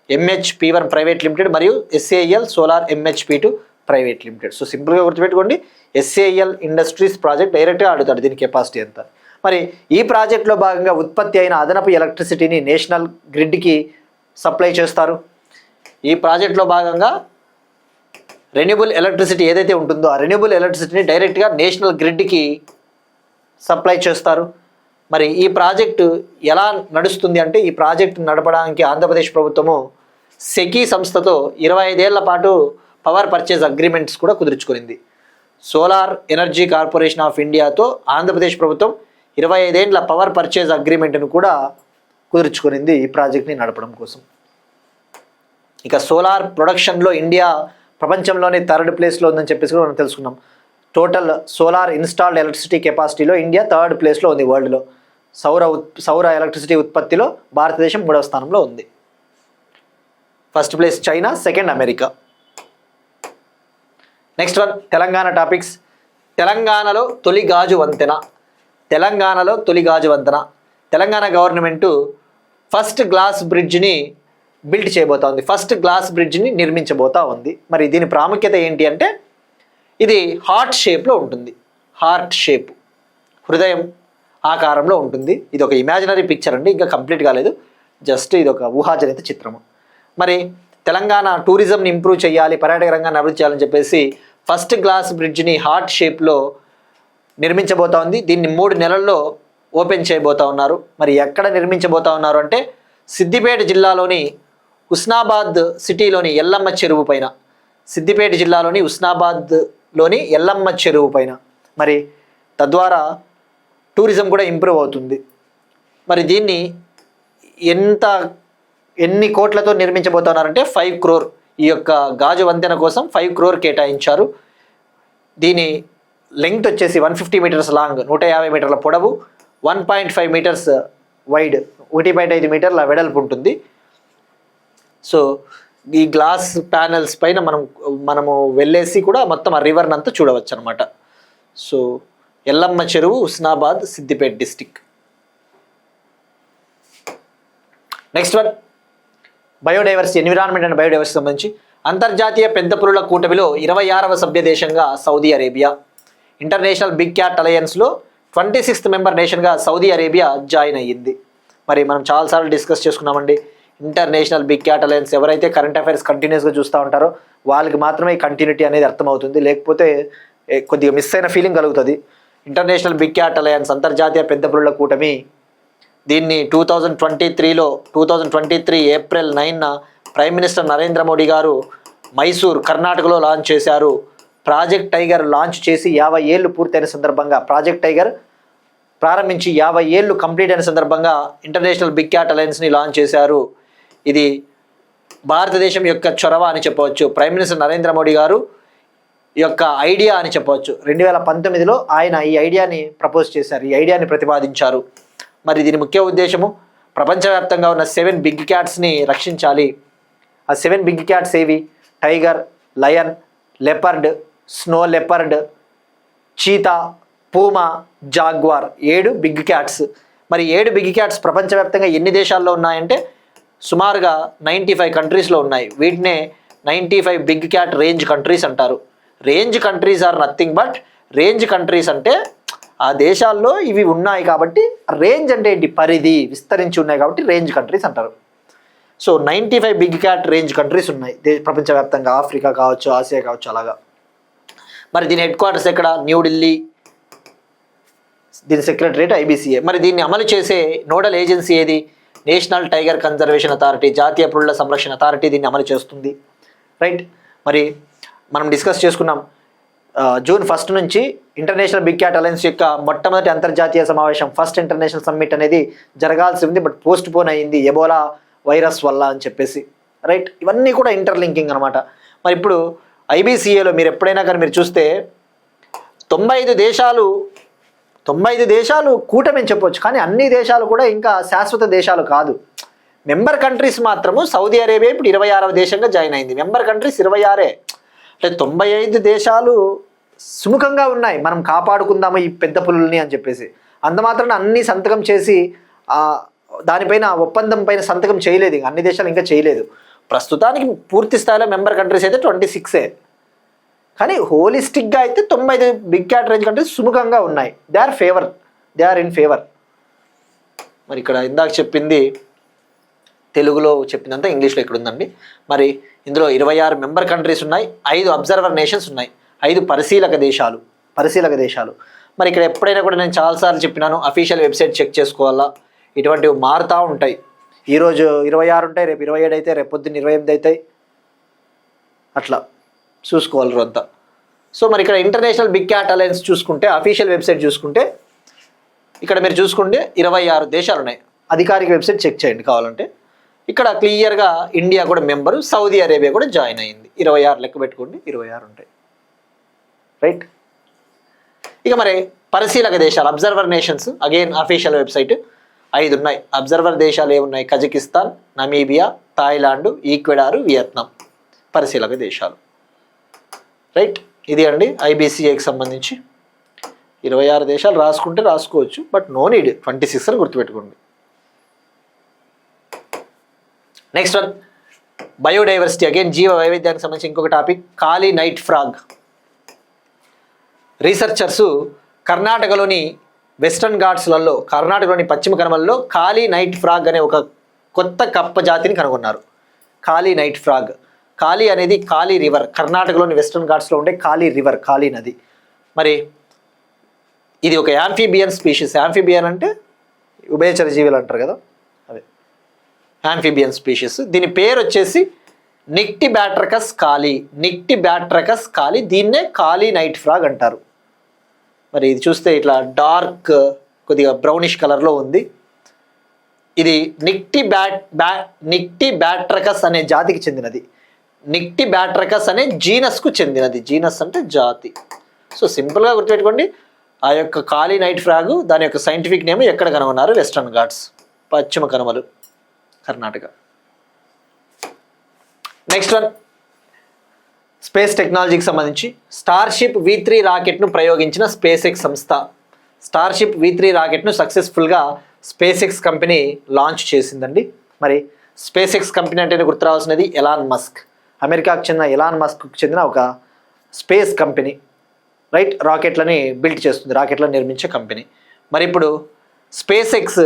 MHP1 ప్రైవేట్ లిమిటెడ్ మరియు ఎస్ఏఈఎల్ solar MHP2 private limited. So సింపుల్గా గుర్తుపెట్టుకోండి, ఎస్ఏఈఎల్ ఇండస్ట్రీస్ ప్రాజెక్ట్ డైరెక్ట్గా అడుగుతాడు దీని కెపాసిటీ ఎంత. మరి ఈ ప్రాజెక్టులో భాగంగా ఉత్పత్తి అయిన అదనపు ఎలక్ట్రిసిటీని నేషనల్ గ్రిడ్కి సప్లై చేస్తారు. ఈ ప్రాజెక్టులో భాగంగా రెన్యూబుల్ ఎలక్ట్రిసిటీ ఏదైతే ఉంటుందో ఆ రెన్యూబుల్ ఎలక్ట్రిసిటీని డైరెక్ట్గా నేషనల్ గ్రిడ్కి సప్లై చేస్తారు. మరి ఈ ప్రాజెక్టు ఎలా నడుస్తుంది అంటే ఈ ప్రాజెక్టు నడపడానికి ఆంధ్రప్రదేశ్ ప్రభుత్వము సెకీ సంస్థతో 25 ఏళ్ల పాటు పవర్ పర్చేజ్ అగ్రిమెంట్స్ కూడా కుదుర్చుకునింది. సోలార్ ఎనర్జీ కార్పొరేషన్ ఆఫ్ ఇండియాతో ఆంధ్రప్రదేశ్ ప్రభుత్వం 25 ఏళ్ల పవర్ పర్చేజ్ అగ్రిమెంట్ను కూడా కుదుర్చుకునింది ఈ ప్రాజెక్ట్ని నడపడం కోసం. ఇక సోలార్ ప్రొడక్షన్లో ఇండియా ప్రపంచంలోనే 3rd ప్లేస్లో ఉందని చెప్పేసి కూడా మనం తెలుసుకున్నాం. టోటల్ సోలార్ ఇన్స్టాల్డ్ ఎలక్ట్రిసిటీ కెపాసిటీలో ఇండియా 3rd ప్లేస్లో ఉంది వరల్డ్లో. సౌర ఎలక్ట్రిసిటీ ఉత్పత్తిలో భారతదేశం 3వ స్థానంలో ఉంది. First place China, second America. Next one Telangana topics. తెలంగాణలో తొలి గాజు వంతెన. తెలంగాణ గవర్నమెంటు ఫస్ట్ గ్లాస్ బ్రిడ్జ్ని బిల్డ్ చేయబోతోంది. ఫస్ట్ గ్లాస్ బ్రిడ్జ్ని నిర్మించబోతా ఉంది. మరి దీని ప్రాముఖ్యత ఏంటి అంటే ఇది హార్ట్ షేప్లో ఉంటుంది. హార్ట్ షేప్, హృదయం ఆకారంలో ఉంటుంది. ఇది ఒక ఇమాజినరీ పిక్చర్ అండి, ఇంకా కంప్లీట్ కాలేదు, జస్ట్ ఇది ఒక ఊహాజనిత చిత్రము. మరి తెలంగాణ టూరిజంని ఇంప్రూవ్ చేయాలి, పర్యాటక రంగాన్ని అభివృద్ధి చేయాలని చెప్పేసి ఫస్ట్ గ్లాస్ బ్రిడ్జ్ని హార్ట్ షేప్లో నిర్మించబోతా ఉంది. దీన్ని 3 నెలల్లో ఓపెన్ చేయబోతా ఉన్నారు. మరి ఎక్కడ నిర్మించబోతా ఉన్నారు అంటే సిద్దిపేట జిల్లాలోని హుస్నాబాద్ సిటీలోని ఎల్లమ్మ చెరువు పైన. సిద్దిపేట జిల్లాలోని హుస్నాబాద్లోని ఎల్లమ్మ చెరువు పైన. మరి తద్వారా టూరిజం కూడా ఇంప్రూవ్ అవుతుంది. మరి దీన్ని ఎన్ని కోట్లతో నిర్మించబోతున్నారంటే 5 crore. ఈ యొక్క గాజు వంతెన కోసం 5 crore కేటాయించారు. దీని లెంగ్త్ వచ్చేసి 150 మీటర్స్ లాంగ్, 150 మీటర్ల పొడవు, 1.5 మీటర్స్ వైడ్, 1.5 మీటర్ల వెడల్పు ఉంటుంది. సో ఈ గ్లాస్ ప్యానెల్స్ పైన మనము వెళ్ళేసి కూడా మొత్తం ఆ రివర్ని అంతా చూడవచ్చు అనమాట. So Yellamma Cheruvu, Husnabad, Siddipet district. Next one biodiversity, environment and biodiversity సంబంధించి అంతర్జాతీయ పెద్ద పులుల కూటమిలో 26వ సభ్య దేశంగా Saudi Arabia. International big cat అలయన్స్లో 26th మెంబర్ నేషన్గా సౌదీ అరేబియా జాయిన్ అయ్యింది. మరి మనం చాలాసార్లు డిస్కస్ చేసుకున్నామండి. ఇంటర్నేషనల్ బిగ్ క్యాట్ అలయన్స్ ఎవరైతే కరెంట్ అఫైర్స్ కంటిన్యూస్గా చూస్తూ ఉంటారో వాళ్ళకి మాత్రమే కంటిన్యూటీ అనేది అర్థమవుతుంది, లేకపోతే కొద్దిగా మిస్ అయిన ఫీలింగ్ కలుగుతుంది. ఇంటర్నేషనల్ బిగ్ క్యాట్ అలయన్స్, అంతర్జాతీయ పెద్ద పులుల కూటమి, దీన్ని 2023 ఏప్రిల్ 9న ప్రైమ్ మినిస్టర్ నరేంద్ర మోడీ గారు మైసూర్, కర్ణాటకలో లాంచ్ చేశారు. ప్రాజెక్ట్ టైగర్ లాంచ్ చేసి 50 ఏళ్ళు పూర్తయిన సందర్భంగా, ప్రాజెక్ట్ టైగర్ ప్రారంభించి 50 ఏళ్ళు కంప్లీట్ అయిన సందర్భంగా ఇంటర్నేషనల్ బిగ్ క్యాట్ అలయన్స్ని లాంచ్ చేశారు. ఇది భారతదేశం యొక్క చొరవ అని చెప్పవచ్చు. ప్రైమ్ మినిస్టర్ నరేంద్ర మోడీ గారు యొక్క ఐడియా అని చెప్పవచ్చు. 2019లో ఆయన ఈ ఐడియాని ప్రపోజ్ చేశారు, ఈ ఐడియాని ప్రతిపాదించారు. మరి దీని ముఖ్య ఉద్దేశము ప్రపంచవ్యాప్తంగా ఉన్న 7 బిగ్ క్యాట్స్ని రక్షించాలి. ఆ 7 బిగ్ క్యాట్స్ ఏవి? Tiger, lion, leopard, snow leopard, cheetah, puma, jaguar. 7 big cats. మరి 7 బిగ్ క్యాట్స్ ప్రపంచవ్యాప్తంగా ఎన్ని దేశాల్లో ఉన్నాయంటే సుమారుగా 95 కంట్రీస్లో ఉన్నాయి. వీటినే 95 బిగ్ క్యాట్ రేంజ్ కంట్రీస్ అంటారు. Range countries are nothing but, range countries అంటే ఆ దేశాల్లో ఇవి ఉన్నాయి కాబట్టి, రేంజ్ అంటే ఏంటి? పరిధి, విస్తరించి ఉన్నాయి కాబట్టి రేంజ్ కంట్రీస్ అంటారు. So 95 big cat range countries ఉన్నాయి ప్రపంచవ్యాప్తంగా. ఆఫ్రికా కావచ్చు, ఆసియా కావచ్చు, అలాగా. మరి దీని హెడ్ క్వార్టర్స్ ఎక్కడ? న్యూఢిల్లీ. దీని సెక్రటరేట్ IBCA. మరి దీన్ని అమలు చేసే నోడల్ ఏజెన్సీ ఏది? నేషనల్ టైగర్ కన్జర్వేషన్ అథారిటీ, జాతీయ పులుల సంరక్షణ అథారిటీ దీన్ని అమలు చేస్తుంది. రైట్. మరి మనం డిస్కస్ చేసుకున్నాం, జూన్ 1 నుంచి ఇంటర్నేషనల్ బిగ్ క్యాట్ అలయన్స్ యొక్క మొట్టమొదటి అంతర్జాతీయ సమావేశం, ఫస్ట్ ఇంటర్నేషనల్ సమ్మిట్ అనేది జరగాల్సి ఉంది, బట్ పోస్ట్ పోన్ అయ్యింది ఎబోలా వైరస్ వల్ల అని చెప్పేసి. రైట్. ఇవన్నీ కూడా ఇంటర్లింకింగ్ అనమాట. మరి ఇప్పుడు IBCAలో మీరు ఎప్పుడైనా కానీ మీరు చూస్తే 95 దేశాలు కూటమి అని చెప్పొచ్చు, కానీ అన్ని దేశాలు కూడా ఇంకా శాశ్వత దేశాలు కాదు. మెంబర్ కంట్రీస్ మాత్రము సౌదీ అరేబియా ఇప్పుడు 26వ దేశంగా జాయిన్ అయింది. Member countries 26. అంటే 95 దేశాలు సుముఖంగా ఉన్నాయి, మనం కాపాడుకుందాము ఈ పెద్ద పులుల్ని అని చెప్పేసి. అంత మాత్రాన అన్ని సంతకం చేసి దానిపైన ఒప్పందం పైన సంతకం చేయలేదు. అన్ని దేశాలు ఇంకా చేయలేదు. ప్రస్తుతానికి పూర్తి స్థాయిలో మెంబర్ కంట్రీస్ అయితే 26. కానీ హోలిస్టిక్గా అయితే 95 బిగ్ క్యాట్ రేంజ్ కంట్రీస్ సుముఖంగా ఉన్నాయి. They are in favour. మరి ఇక్కడ ఇందాక చెప్పింది తెలుగులో చెప్పిందంతా ఇంగ్లీష్లో ఇక్కడ ఉందండి. మరి ఇందులో 26 మెంబర్ కంట్రీస్ ఉన్నాయి, 5 అబ్జర్వర్ నేషన్స్ ఉన్నాయి, 5 పరిశీలక దేశాలు. మరి ఇక్కడ ఎప్పుడైనా కూడా నేను చాలాసార్లు చెప్పినాను, అఫీషియల్ వెబ్సైట్ చెక్ చేసుకోవాలా, ఇటువంటివి మారుతూ ఉంటాయి. ఈరోజు 26 ఉంటాయి, రేపు 27 అయితే, రేపు పొద్దున్న 28 అవుతాయి, అట్లా చూసుకోవాలి అంతా. సో మరి ఇక్కడ ఇంటర్నేషనల్ బిగ్ క్యాట్ అలయన్స్ చూసుకుంటే అఫీషియల్ వెబ్సైట్ చూసుకుంటే ఇక్కడ మీరు చూసుకుంటే 26 దేశాలు ఉన్నాయి. అధికారిక వెబ్సైట్ చెక్ చేయండి కావాలంటే. ఇక్కడ క్లియర్గా ఇండియా కూడా మెంబరు, సౌదీ అరేబియా కూడా జాయిన్ అయ్యింది. 26 లెక్క పెట్టుకోండి, 26 ఉంటాయి. రైట్. ఇక మరి పరిశీలక దేశాలు observer nations again official website 5 ఉన్నాయి. అబ్జర్వర్ దేశాలు ఏమున్నాయి? Kazakhstan, Namibia, Thailand, Ecuador, Vietnam పరిశీలక దేశాలు. రైట్. ఇది అండి IBCAకి సంబంధించి 26 దేశాలు. రాసుకుంటే రాసుకోవచ్చు, బట్ నో నీడ్ 26 అని గుర్తుపెట్టుకోండి. నెక్స్ట్ వన్ బయోడైవర్సిటీ, అగైన్ జీవ వైవిధ్యానికి సంబంధించి ఇంకొక టాపిక్. కాళీ నైట్ ఫ్రాగ్. రీసెర్చర్సు కర్ణాటకలోని వెస్టర్న్ ఘాట్స్లలో, కర్ణాటకలోని పశ్చిమ కనుమలలో కాళీ నైట్ ఫ్రాగ్ అనే ఒక కొత్త కప్ప జాతిని కనుగొన్నారు. కాళీ నైట్ ఫ్రాగ్. కాళీ అనేది కాళీ రివర్, కర్ణాటకలోని వెస్టర్న్ ఘాట్స్లో ఉండే కాళీ రివర్, కాళీ నది. మరి ఇది ఒక యాంఫీబియన్ స్పీషీస్. యాంఫీబియన్ అంటే ఉభయచర జీవులు అంటారు కదా, అదే యాంఫీబియన్ స్పీషీస్. దీని పేరు వచ్చేసి నిక్టిబ్యాట్రకస్ కాళీ. నిక్టిబ్యాట్రకస్ కాళీ, దీన్నే కాళీ నైట్ ఫ్రాగ్ అంటారు. మరి ఇది చూస్తే ఇట్లా డార్క్ కొద్దిగా బ్రౌనిష్ కలర్లో ఉంది. ఇది నిక్టిబ్యాట్రకస్ అనే జాతికి చెందినది. నిక్టిబ్యాట్రకస్ అనే జీనస్కు చెందినది. జీనస్ అంటే జాతి. సో సింపుల్గా గుర్తుపెట్టుకోండి, ఆ యొక్క కాళీ నైట్ ఫ్రాగ్ దాని యొక్క సైంటిఫిక్ నేమ్ ఎక్కడ కనుగొన్నారు? వెస్టర్న్ ఘాట్స్, పశ్చిమ కనుమలు, కర్ణాటక. నెక్స్ట్ వన్ స్పేస్ టెక్నాలజీకి సంబంధించి స్టార్షిప్ V3 రాకెట్ను ప్రయోగించిన స్పేస్ ఎక్స్ సంస్థ. స్టార్షిప్ V3 రాకెట్ను సక్సెస్ఫుల్గా స్పేస్ ఎక్స్ కంపెనీ లాంచ్ చేసిందండి. మరి స్పేస్ ఎక్స్ కంపెనీ అంటేనే గుర్తు రావాల్సినది ఎలాన్ మస్క్. అమెరికాకు చెందిన ఎలాన్ మస్క్కు చెందిన ఒక స్పేస్ కంపెనీ. రైట్. రాకెట్లని బిల్డ్ చేస్తుంది, రాకెట్లను నిర్మించే కంపెనీ. మరి ఇప్పుడు స్పేస్ ఎక్స్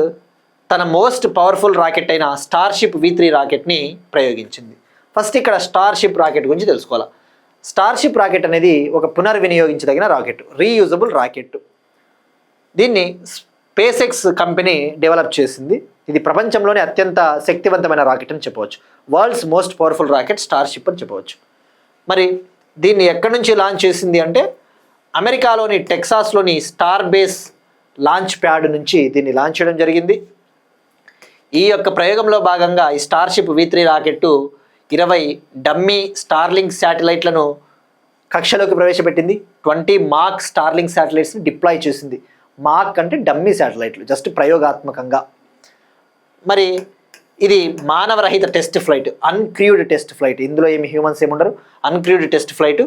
తన మోస్ట్ పవర్ఫుల్ రాకెట్ అయిన స్టార్షిప్ V3 రాకెట్ని ప్రయోగించింది. ఫస్ట్ ఇక్కడ స్టార్షిప్ రాకెట్ గురించి తెలుసుకోవాలి. స్టార్షిప్ రాకెట్ అనేది ఒక పునర్వినియోగించదగిన రాకెట్, రీయూజబుల్ రాకెట్. దీన్ని స్పేస్ ఎక్స్ కంపెనీ డెవలప్ చేసింది. ఇది ప్రపంచంలోనే అత్యంత శక్తివంతమైన రాకెట్ అని చెప్పవచ్చు. World's most powerful rocket Starship అని చెప్పవచ్చు. మరి దీన్ని ఎక్కడి నుంచి లాంచ్ చేసింది అంటే అమెరికాలోని టెక్సాస్లోని స్టార్ బేస్ లాంచ్ ప్యాడ్ నుంచి దీన్ని లాంచ్ చేయడం జరిగింది. ఈ యొక్క ప్రయోగంలో భాగంగా ఈ starship V3 rocket 20 dummy Starlink శాటిలైట్లను కక్షలోకి ప్రవేశపెట్టింది. 20 మాక్ స్టార్లింక్ శాటిలైట్స్ని డిప్లాయ్ చేసింది. మాక్ అంటే డమ్మీ శాటిలైట్లు, జస్ట్ ప్రయోగాత్మకంగా. మరి ఇది మానవరహిత test flight, uncrewed test flight. ఇందులో ఏమి హ్యూమన్స్ ఏముండరు, అన్క్రూడ్ టెస్ట్ ఫ్లైట్.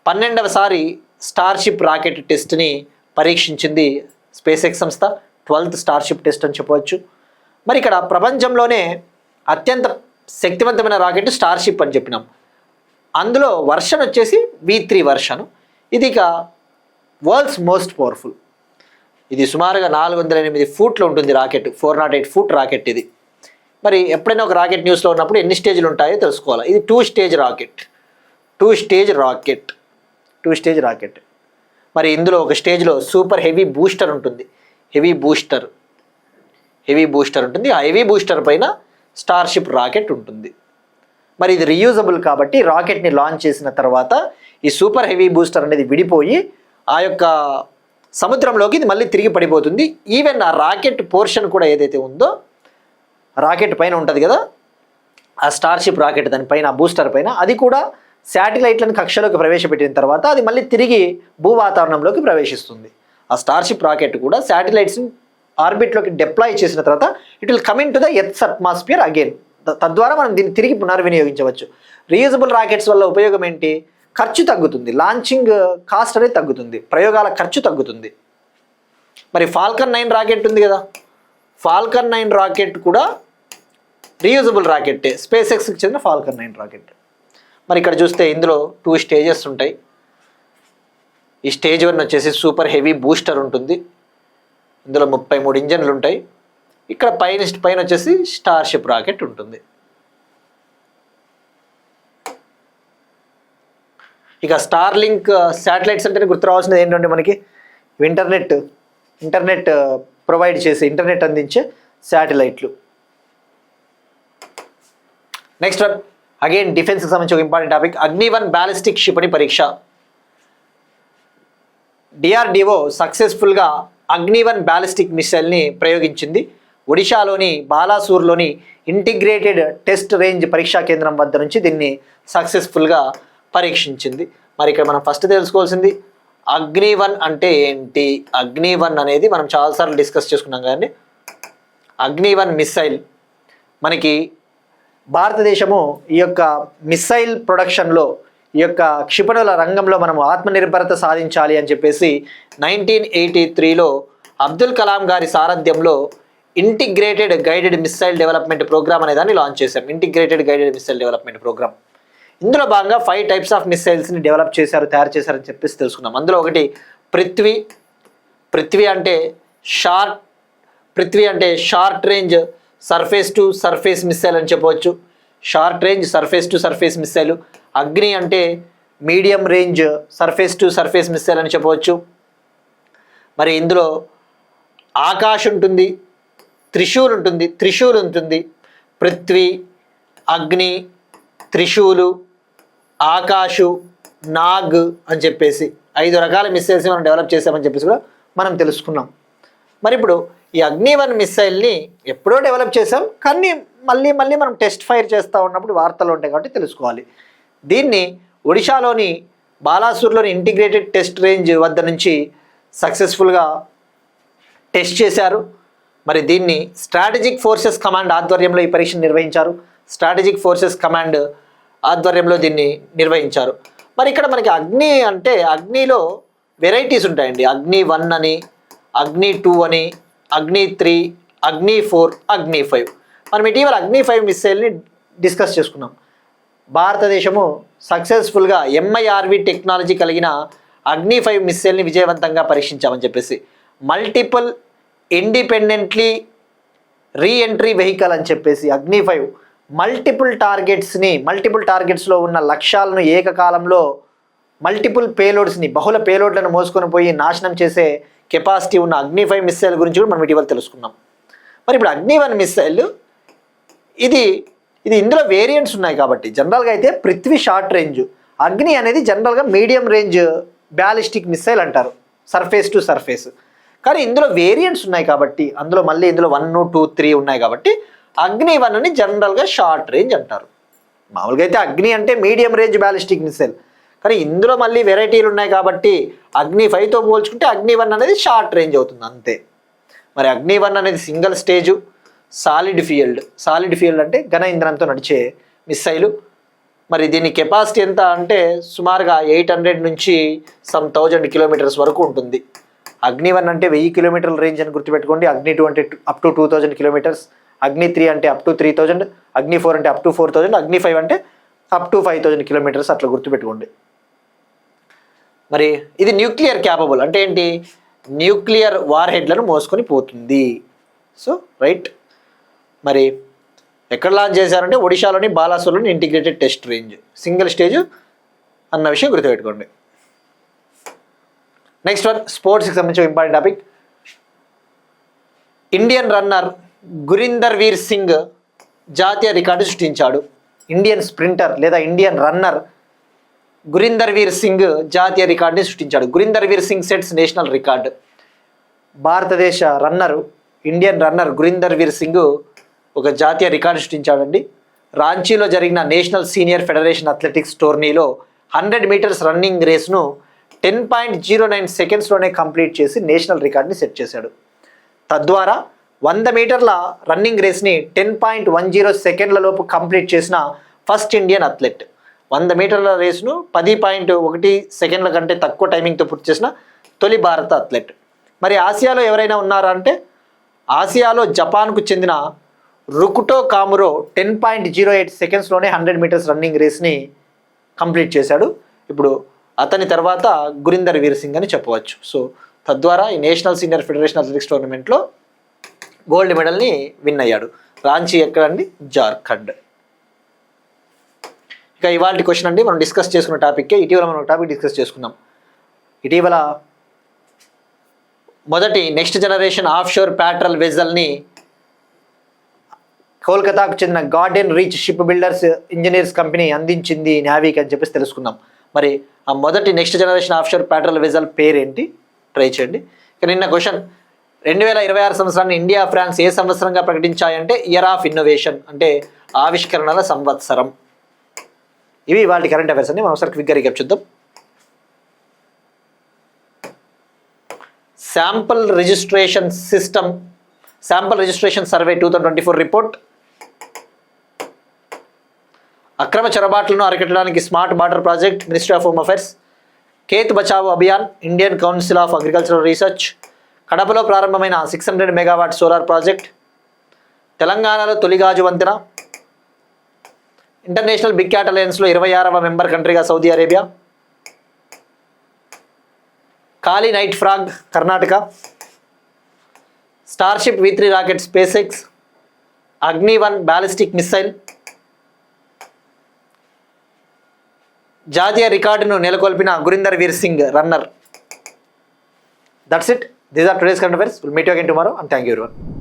12వసారి స్టార్షిప్ రాకెట్ టెస్ట్ని పరీక్షించింది స్పేస్ ఎక్స్ సంస్థ. 12th స్టార్షిప్ టెస్ట్ అని చెప్పవచ్చు. మరి ఇక్కడ ప్రపంచంలోనే అత్యంత శక్తివంతమైన రాకెట్ స్టార్షిప్ అని చెప్పినాం. అందులో వర్షన్ వచ్చేసి V3 వర్షన్. ఇది ఇక వరల్డ్స్ మోస్ట్ పవర్ఫుల్. ఇది సుమారుగా 408 ఫూట్లు ఉంటుంది రాకెట్, 408 ఫూట్ రాకెట్ ఇది. మరి ఎప్పుడైనా ఒక రాకెట్ న్యూస్లో ఉన్నప్పుడు ఎన్ని స్టేజ్లు ఉంటాయో తెలుసుకోవాలి. ఇది 2 స్టేజ్ రాకెట్. మరి ఇందులో ఒక స్టేజ్లో సూపర్ హెవీ బూస్టర్ ఉంటుంది. హెవీ బూస్టర్ ఉంటుంది. ఆ హెవీ బూస్టర్ పైన స్టార్షిప్ రాకెట్ ఉంటుంది. మరి ఇది రీయూజబుల్ కాబట్టి రాకెట్ని లాంచ్ చేసిన తర్వాత ఈ సూపర్ హెవీ బూస్టర్ అనేది విడిపోయి ఆ యొక్క సముద్రంలోకి ఇది మళ్ళీ తిరిగి పడిపోతుంది. ఈవెన్ ఆ రాకెట్ పోర్షన్ కూడా ఏదైతే ఉందో రాకెట్ పైన ఉంటుంది కదా, ఆ స్టార్షిప్ రాకెట్ దానిపైన ఆ బూస్టర్ పైన, అది కూడా శాటిలైట్లను కక్షలోకి ప్రవేశపెట్టిన తర్వాత అది మళ్ళీ తిరిగి భూవాతావరణంలోకి ప్రవేశిస్తుంది. ఆ స్టార్షిప్ రాకెట్ కూడా శాటిలైట్స్ని ఆర్బిట్లోకి డిప్లాయ్ చేసిన తర్వాత it will come into the earth's atmosphere again. తద్వారా మనం దీన్ని తిరిగి పునర్వినియోగించవచ్చు. రీయూజబుల్ రాకెట్స్ వల్ల ఉపయోగం ఏంటి? ఖర్చు తగ్గుతుంది, లాంచింగ్ కాస్ట్ అనేది తగ్గుతుంది, ప్రయోగాల ఖర్చు తగ్గుతుంది. మరి ఫాల్కన్ 9 రాకెట్ ఉంది కదా, ఫాల్కన్ 9 రాకెట్ కూడా రీయూజబుల్ రాకెట్టే, స్పేస్ ఎక్స్కి చెందిన ఫాల్కన్ 9 రాకెట్. మరి ఇక్కడ చూస్తే ఇందులో 2 స్టేజెస్ ఉంటాయి. ఈ స్టేజ్ 1 వచ్చేసి సూపర్ హెవీ బూస్టర్ ఉంటుంది. ఇందులో 33 ఇంజన్లు ఉంటాయి. ఇక్కడ పైన వచ్చేసి స్టార్షిప్ రాకెట్ ఉంటుంది. ఇక స్టార్లింక్ శాటిలైట్స్ అంటేనే గుర్తు రావాల్సింది ఏంటంటే మనకి ఇంటర్నెట్ ప్రొవైడ్ చేసే, ఇంటర్నెట్ అందించే శాటిలైట్లు. నెక్స్ట్ వన్ అగైన్ డిఫెన్స్కి సంబంధించి ఒక ఇంపార్టెంట్ టాపిక్. అగ్ని-1 బ్యాలిస్టిక్ క్షిపణి పరీక్ష. డిఆర్డిఓ సక్సెస్ఫుల్గా అగ్నివన్ బ్యాలిస్టిక్ మిసైల్ని ప్రయోగించింది. ఒడిశాలోని బాలాసూర్లోని ఇంటిగ్రేటెడ్ టెస్ట్ రేంజ్ పరీక్షా కేంద్రం వద్ద నుంచి దీన్ని సక్సెస్ఫుల్గా పరీక్షించింది. మరి ఇక్కడ మనం ఫస్ట్ తెలుసుకోవాల్సింది అగ్నివన్ అంటే ఏంటి. అగ్నివన్ అనేది మనం చాలాసార్లు డిస్కస్ చేసుకున్నాం కానీ అగ్నివన్ మిసైల్ మనకి భారతదేశము ఈ యొక్క మిసైల్ ప్రొడక్షన్లో ఈ యొక్క క్షిపణుల రంగంలో మనం ఆత్మనిర్భరత సాధించాలి అని చెప్పేసి 1983లో అబ్దుల్ కలాం గారి సారథ్యంలో integrated guided missile development programme అనే దాన్ని లాంచ్ చేశాం. Integrated guided missile development programme. ఇందులో భాగంగా 5 టైప్స్ ఆఫ్ మిసైల్స్ని డెవలప్ చేశారు, తయారు చేశారని చెప్పేసి తెలుసుకున్నాం. అందులో ఒకటి పృథ్వీ అంటే short range surface to surface missile అని చెప్పవచ్చు. Short range surface to surface missile. అగ్ని అంటే medium range surface to surface missile అని చెప్పవచ్చు. మరి ఇందులో ఆకాశ్ ఉంటుంది, త్రిశూల్ ఉంటుంది. పృథ్వీ, అగ్ని, త్రిశూలు, ఆకాశు, నాగ్ అని చెప్పేసి 5 రకాల మిసైల్స్ మనం డెవలప్ చేసామని చెప్పేసి కూడా మనం తెలుసుకున్నాం. మరి ఇప్పుడు ఈ అగ్నివన్ మిసైల్ని ఎప్పుడో డెవలప్ చేసాం, కానీ మళ్ళీ మనం టెస్ట్ ఫైర్ చేస్తూ ఉన్నప్పుడు వార్తలు ఉంటాయి కాబట్టి తెలుసుకోవాలి. దీన్ని ఒడిశాలోని బాలాసూర్లోని ఇంటిగ్రేటెడ్ టెస్ట్ రేంజ్ వద్ద నుంచి సక్సెస్ఫుల్గా టెస్ట్ చేశారు. మరి దీన్ని స్ట్రాటజిక్ ఫోర్సెస్ కమాండ్ ఆధ్వర్యంలో ఈ పరీక్షను నిర్వహించారు. స్ట్రాటజిక్ ఫోర్సెస్ కమాండ్ ఆధ్వర్యంలో దీన్ని నిర్వహించారు. మరి ఇక్కడ మనకి అగ్ని అంటే అగ్నిలో వెరైటీస్ ఉంటాయండి. అగ్ని 1 అని, అగ్ని 2 అని, అగ్ని 3, అగ్ని 4, అగ్ని 5. మనం ఇటీవల అగ్ని 5 మిసైల్ని డిస్కస్ చేసుకున్నాం. భారతదేశము సక్సెస్ఫుల్గా MIRV టెక్నాలజీ కలిగిన అగ్ని 5 మిసైల్ని విజయవంతంగా పరీక్షించామని చెప్పేసి మల్టిపుల్ ఇండిపెండెంట్లీ రీఎంట్రీ వెహికల్ అని చెప్పేసి అగ్ని 5 మల్టిపుల్ టార్గెట్స్లో ఉన్న లక్ష్యాలను ఏకకాలంలో బహుళ పేలోడ్లను మోసుకొని పోయి నాశనం చేసే కెపాసిటీ ఉన్న అగ్ని 5 మిసైల్ గురించి కూడా మనం ఇటీవల తెలుసుకున్నాం. మరి ఇప్పుడు అగ్నివన్ మిసైల్ ఇది ఇందులో వేరియంట్స్ ఉన్నాయి కాబట్టి జనరల్గా అయితే పృథ్వీ షార్ట్ రేంజ్, అగ్ని అనేది జనరల్గా మీడియం రేంజ్ బ్యాలిస్టిక్ మిసైల్ అంటారు, సర్ఫేస్ టు సర్ఫేస్. కానీ ఇందులో వేరియంట్స్ ఉన్నాయి కాబట్టి ఇందులో 1, 2, 3 ఉన్నాయి కాబట్టి అగ్ని 1 అని జనరల్గా షార్ట్ రేంజ్ అంటారు. మామూలుగా అయితే అగ్ని అంటే మీడియం రేంజ్ బ్యాలిస్టిక్ మిసైల్, కానీ ఇందులో మళ్ళీ వెరైటీలు ఉన్నాయి కాబట్టి అగ్ని 5తో పోల్చుకుంటే అగ్ని 1 అనేది షార్ట్ రేంజ్ అవుతుంది అంతే. మరి అగ్ని 1 అనేది సింగిల్ స్టేజు సాలిడ్ ఫీల్డ్ అంటే ఘన ఇంధనంతో నడిచే మిసైలు. మరి దీని కెపాసిటీ ఎంత అంటే సుమారుగా 800 నుంచి 1000 కిలోమీటర్స్ వరకు ఉంటుంది. అగ్ని 1 అంటే 1000 కిలోమీటర్ల రేంజ్ అని గుర్తుపెట్టుకోండి. అగ్ని 2 అంటే అప్ టు 2000 కిలోమీటర్స్, అగ్ని 3 అంటే అప్ టు 3000, అగ్ని 4 అంటే అప్ టు 4000, అగ్ని 5 అంటే అప్ టు 5000 కిలోమీటర్స్ అట్లా గుర్తుపెట్టుకోండి. మరి ఇది న్యూక్లియర్ క్యాపబుల్ అంటే ఏంటి, న్యూక్లియర్ వార్ హెడ్లను మోసుకొని పోతుంది. So right. మరి ఎక్కడ లాంచ్ చేశారంటే ఒడిశాలోని బాలాసూర్లోని integrated test range, single stage అన్న విషయం గుర్తుపెట్టుకోండి. నెక్స్ట్ వన్ స్పోర్ట్స్కి సంబంధించిన important topic. Indian runner Gurindervir Singh జాతీయ రికార్డు సృష్టించాడు. ఇండియన్ స్ప్రింటర్ లేదా Indian runner Gurindervir Singh జాతీయ రికార్డుని సృష్టించాడు. Gurindervir Singh sets national record. భారతదేశ Indian runner Gurindervir Singh ఒక జాతీయ రికార్డు సృష్టించాడండి. రాంచీలో జరిగిన నేషనల్ సీనియర్ ఫెడరేషన్ అథ్లెటిక్స్ టోర్నీలో 100 మీటర్స్ రన్నింగ్ రేస్ను 10.09 సెకండ్స్లోనే కంప్లీట్ చేసి నేషనల్ రికార్డ్ని సెట్ చేశాడు. తద్వారా 100 మీటర్ల రన్నింగ్ రేస్ని 10.10 సెకండ్లలోపు కంప్లీట్ చేసిన ఫస్ట్ ఇండియన్ అథ్లెట్. 100 మీటర్ల రేసును 10.1 సెకండ్ల కంటే తక్కువ టైమింగ్తో పూర్తి చేసిన తొలి భారత అథ్లెట్. మరి ఆసియాలో ఎవరైనా ఉన్నారా అంటే ఆసియాలో జపాన్కు చెందిన రుకుటో కామురో 10.08 సెకండ్స్లోనే 100 మీటర్స్ రన్నింగ్ రేస్ని కంప్లీట్ చేశాడు. ఇప్పుడు అతని తర్వాత గురీందర్ వీర్ సింగ్ అని చెప్పవచ్చు. సో తద్వారా ఈ నేషనల్ సీనియర్ ఫెడరేషన్ అథ్లెటిక్స్ టోర్నమెంట్లో గోల్డ్ మెడల్ని విన్ అయ్యాడు. రాంచీ ఎక్కడండి, జార్ఖండ్. ఇక ఇవాళ క్వశ్చన్ అండి మనం డిస్కస్ చేసుకున్న టాపిక్కే. ఇటీవల మనం టాపిక్ డిస్కస్ చేసుకున్నాం. ఇటీవల మొదటి next generation offshore patrol వెజల్ని కోల్కతాకు చెందిన Garden Reach ship builders engineers company అందించింది నేవీకి అని చెప్పేసి తెలుసుకున్నాం. మరి ఆ మొదటి next generation offshore patrol vessel పేరేంటి? ట్రై చేయండి. ఇక నిన్న క్వశ్చన్ 2026 సంవత్సరాన్ని ఇండియా ఫ్రాన్స్ ఏ సంవత్సరంగా ప్రకటించాయంటే ఇయర్ ఆఫ్ ఇన్నోవేషన్, అంటే ఆవిష్కరణల సంవత్సరం. ఇవి వాళ్ళ కరెంట్ అఫైర్స్ అండి. మనం ఒకసారి క్విక్గా రీక్యాప్ చూద్దాం. శాంపుల్ రిజిస్ట్రేషన్ సర్వే 2024 రిపోర్ట్, అక్రమ చొరబాట్లను అరికట్టడానికి smart border project, ministry of home affairs, Khet Bachao Abhiyan, Indian council of agricultural research, కడపలో ప్రారంభమైన 600 మెగావాట్ సోలార్ ప్రాజెక్ట్, తెలంగాణలో తొలిగాజు వంతెన, ఇంటర్నేషనల్ బిగ్ క్యాట్ అలయన్స్లో 26వ మెంబర్ కంట్రీగా Saudi Arabia, Kali night frog Karnataka, starship V3 rocket SpaceX, Agni ballistic missile, జాతీయ రికార్డును నెలకొల్పిన Gurindervir Singh runner. That's it. These are today's current affairs. We'll meet you again tomorrow and thank you everyone.